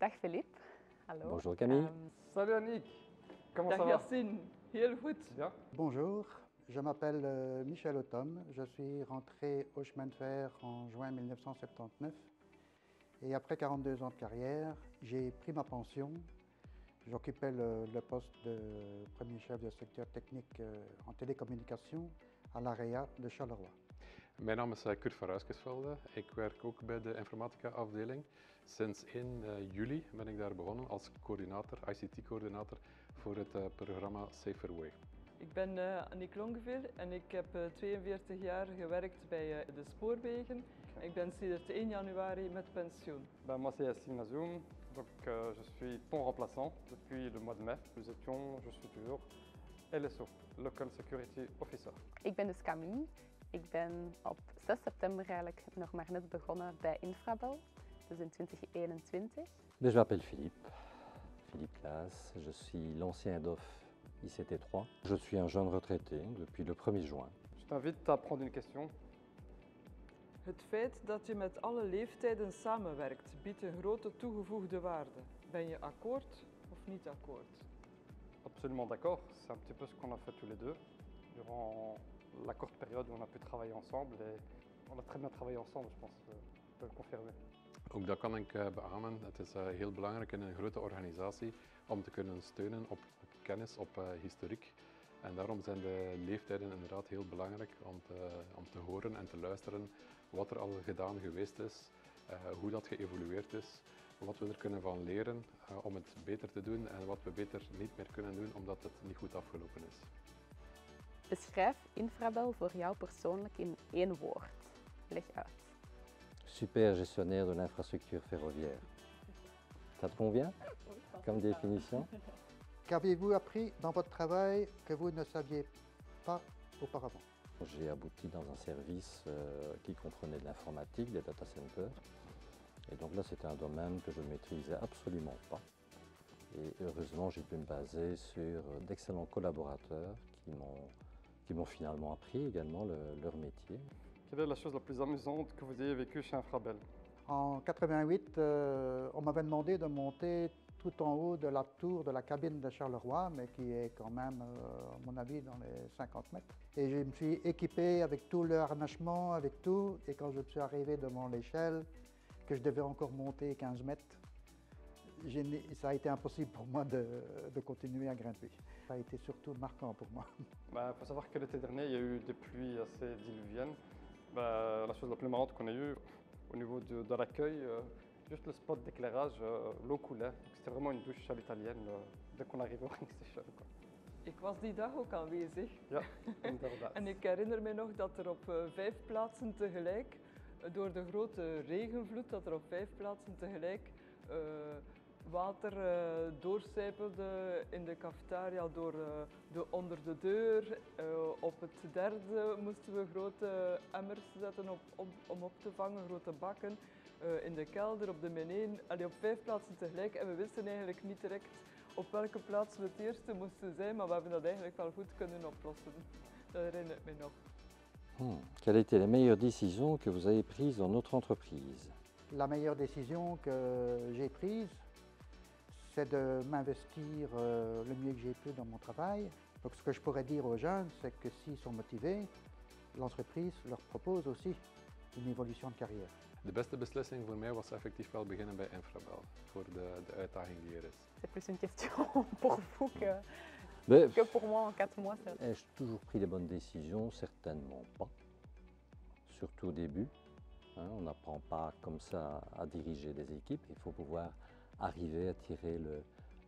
Dag Philippe. Hallo. Bonjour Camille. Salut Annick, comment Dag ça va? Yassine, heel goed. Bien. Bonjour, je m'appelle Michel Automne. Je suis rentré au chemin de fer en juin 1979 et après 42 ans de carrière, j'ai pris ma pension. J'occupais le poste de premier chef de secteur technique en télécommunication à l'AREA de Charleroi. Mijn naam is Kurt van Ruiskesvelde. Ik werk ook bij de informatica-afdeling. Sinds 1 juli ben ik daar begonnen als coördinator, ICT-coördinator voor het programma SaferWay. Ik ben Annick Longeveer en ik heb 42 jaar gewerkt bij de spoorwegen. Okay. Ik ben sinds 1 januari met pensioen. Moi c'est Yassine Nazoum, donc je suis pont remplaçant depuis le mois de mai. Je suis toujours LSO, Local Security Officer. Ik ben dus Camille. Ik ben op 6 september eigenlijk nog maar net begonnen bij Infrabel, dus in 2021. Je m'appelle Philippe, Philippe Claes. Je suis l'ancien DOF ICT3. Je suis un jeune retraité depuis le 1er juin. Je t'invite à prendre une question. Het feit dat je met alle leeftijden samenwerkt biedt een grote toegevoegde waarde. Ben je akkoord of niet akkoord? Absolument d'accord, c'est un petit peu ce qu'on a fait tous les deux durant la courte période où on a pu travailler ensemble et on a très bien travaillé ensemble, je pense, je peux le confirmer. Ook dat kan ik beamen. Het is heel belangrijk in een grote organisatie om te kunnen steunen op kennis, op historiek. En daarom zijn de leeftijden inderdaad heel belangrijk om te horen en te luisteren wat er al gedaan geweest is, hoe dat geëvolueerd is, wat we er kunnen van leren om het beter te doen en wat we beter niet meer kunnen doen omdat het niet goed afgelopen is. Beschrijf Infrabel voor jou persoonlijk in 1 woord. Leg uit. Super gestionnaire de l'infrastructure ferroviaire. Ça te convient comme définition? Qu'avez-vous appris dans votre travail que vous ne saviez pas auparavant? J'ai abouti dans un service qui comprenait de l'informatique, des data centers. Et donc là, c'était un domaine que je ne maîtrisais absolument pas. Et heureusement, j'ai pu me baser sur d'excellents collaborateurs qui m'ont finalement appris également leur métier. Quelle est la chose la plus amusante que vous ayez vécue chez Infrabel? En 88, on m'avait demandé de monter tout en haut de la tour de la cabine de Charleroi, mais qui est quand même, à mon avis, dans les 50 mètres. Et je me suis équipé avec tout le harnachement, avec tout. Et quand je suis arrivé devant l'échelle, que je devais encore monter 15 mètres, ça a été impossible pour moi de continuer à grimper. Ça a été surtout marquant pour moi. Il faut savoir que l'été dernier, il y a eu des pluies assez diluviennes. La chose la plus marrante qu'on a eue au niveau de l'accueil, juste le spot d'éclairage, l'eau coulait. C'était vraiment une douche à l'italienne dès qu'on arrivait au Ring Station. Ik was die dag ook aanwezig. Ja, inderdaad. En ik herinner me nog dat er op 5 plaatsen tegelijk, door de grote regenvloed, dat er op 5 plaatsen tegelijk water doorcijpelde in de cafetaria onder de deur. Op het derde moesten we grote emmers zetten om op te vangen, grote bakken. In de kelder, op de meneen, op 5 plaatsen tegelijk. En we wisten eigenlijk niet direct op welke plaats we het eerste moesten zijn, maar we hebben dat eigenlijk wel goed kunnen oplossen. Dat herinner ik me nog. Quelle était la meilleure décision que vous avez prise dans notre entreprise? La meilleure décision que j'ai prise, c'est de m'investir le mieux que j'ai pu dans mon travail. Donc ce que je pourrais dire aux jeunes, c'est que s'ils sont motivés, l'entreprise leur propose aussi une évolution de carrière. De beste beslissing voor mij was effectief wel beginnen bij Infrabel, voor de uitdaging die er is. C'est plus une question pour vous Mais, que pour moi en 4 mois. ai-je toujours pris les bonnes décisions? Certainement pas. Surtout au début. On n'apprend pas comme ça à diriger des équipes. Il faut pouvoir arriver à tirer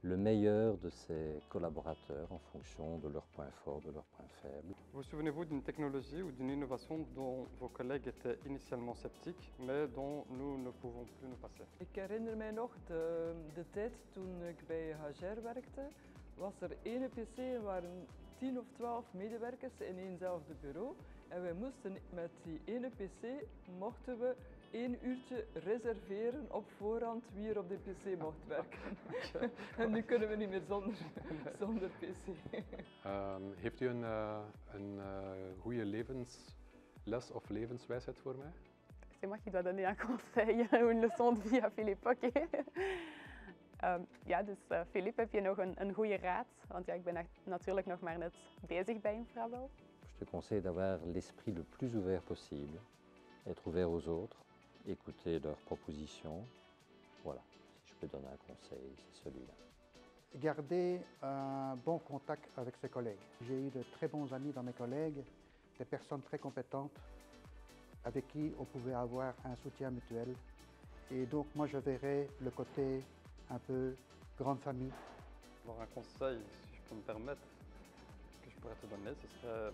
le meilleur de ses collaborateurs en fonction de leurs points forts, de leurs points faibles. Vous souvenez-vous d'une technologie ou d'une innovation dont vos collègues étaient initialement sceptiques, mais dont nous ne pouvons plus nous passer? Ik herinner mij nog de tijd toen ik bij Hager werkte. Was er één PC en waren 10 of 12 medewerkers in éénzelfde bureau. En wij moesten met die ene PC, mochten we 1 uurtje reserveren op voorhand wie er op de PC mocht werken. En nu kunnen we niet meer zonder PC. Heeft u een goede levensles of levenswijsheid voor mij? C'est moi qui dois donner un conseil ou une leçon de vie à Philippe. Ok. Ja, dus Philippe, heb je nog een goede raad? Want ja, ik ben natuurlijk nog maar net bezig bij Infrabel. Je te conseille d'avoir l'esprit le plus ouvert possible, être ouvert aux autres, écouter leurs propositions. Voilà, si je peux donner un conseil, c'est celui-là. Garder un bon contact avec ses collègues. J'ai eu de très bons amis dans mes collègues, des personnes très compétentes avec qui on pouvait avoir un soutien mutuel. Et donc moi je verrais le côté un peu grande famille. Alors un conseil, si je peux me permettre, que je pourrais te donner, ce serait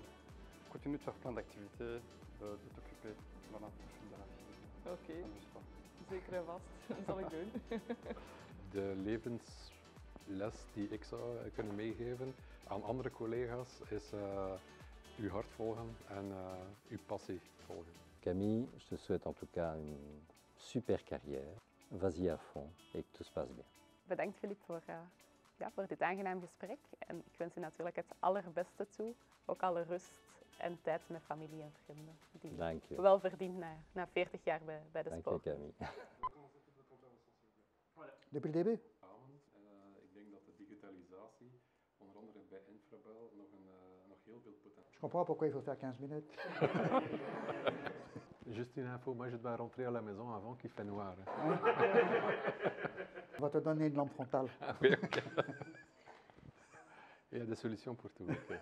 continue de faire plein d'activités, de t'occuper voilà, au fil de la vie. Oké, Amuse-toi. zeker en vast. Dat zal ik doen. De levensles die ik zou kunnen meegeven aan andere collega's is uw hart volgen en uw passie volgen. Camille, je te souhaite en tout cas une super carrière. Vas-y à fond et que tout se passe bien. Bedankt Philippe voor dit aangenaam gesprek. En ik wens je natuurlijk het allerbeste toe. Ook alle rust en tijd met familie en vrienden. Die Dank je. wel verdient na 40 jaar bij de Dank je sport. Camille. Depuis le début? Ik denk dat de digitalisatie, onder andere bij Infrabel, nog heel veel potentieel. Je comprends pourquoi il faut faire 15 minutes. Juste une info, moi je dois rentrer à la maison avant qu'il fait noir. On va te donner une lampe frontale. Ah oui, ok. Il y a des solutions pour tout. ok.